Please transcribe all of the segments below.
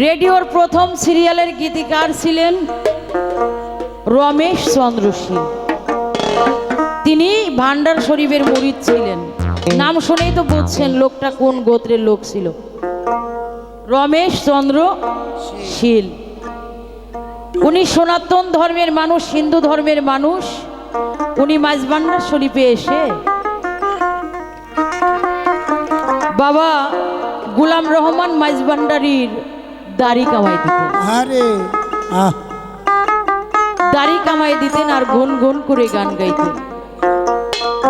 রেডিওর প্রথম সিরিয়ালের গীতিকার ছিলেন রমেশ চন্দ্র শীল। তিনি ভান্ডার শরীফের মুরিদ ছিলেন। নাম শুনেই তো বুঝছেন লোকটা কোন গোত্রের লোক ছিল। রমেশ চন্দ্র শীল। উনি সনাতন ধর্মের মানুষ, হিন্দু ধর্মের মানুষ। উনি মাঝভান্ডার শরীফে এসে বাবা গোলাম রহমান মাঝভান্ডারীর দাড়ি কামাই দিতেন। দাড়ি কামাই দিতেন আর গুন গুন করে গান গাইতেন।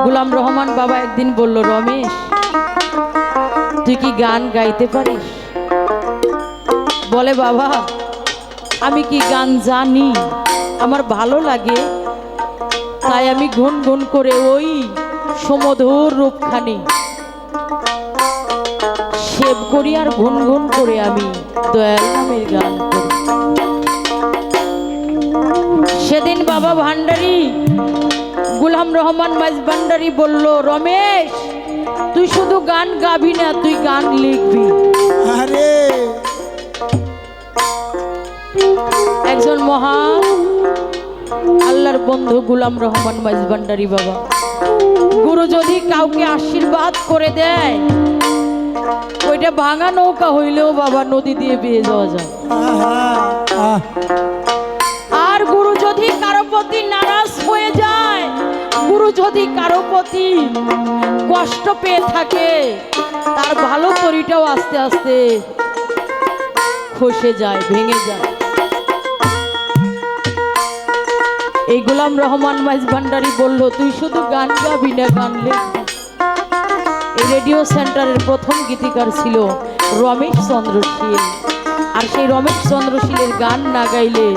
গোলাম রহমান বাবা একদিন বলল, রমেশ তুই কি গান গাইতে পারিস? বলে, বাবা আমি কি গান জানি, আমার ভালো লাগে তাই আমি গুন গুন করে ওই সমধুর রূপখানি সেভ করি আর গুন গুন করে আমি দয়াল নামের গান করি। সেদিন বাবা ভান্ডারী গোলাম রহমান মাঝভান্ডারী বলল, রমেশ তুই শুধু গান গাবি না, তুই গান লিখবি। আরে একজন মহান আল্লাহর বন্ধু গোলাম রহমান মাঝভান্ডারী বাবা, গুরু যদি কাউকে আশীর্বাদ করে দেয় ওইটা ভাঙা নৌকা হইলেও বাবা নদী দিয়ে বেয়ে যাওয়া যায়। আর গুরু যদি কারো প্রতি নারাজ হয়ে যায়, গুরু যদি কারো প্রতি কষ্ট পেয়ে থাকে, তার ভালো তরিটাও আস্তে আস্তে খসে যায়, ভেঙে যায়। এই গোলাম রহমান মাঝভান্ডারী বলল, তুই শুধু গান গাবি না, গান লিখবি। এই রেডিও সেন্টারের প্রথম গীতিকার ছিল রমেশ চন্দ্র শীল। আর সেই রমেশ চন্দ্র শীলের গান না গাইলে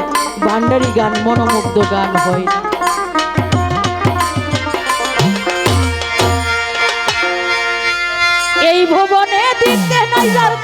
ভান্ডারী গান মনোমুগ্ধ গান হয় না। এই ভুবনে দিতে নাই যার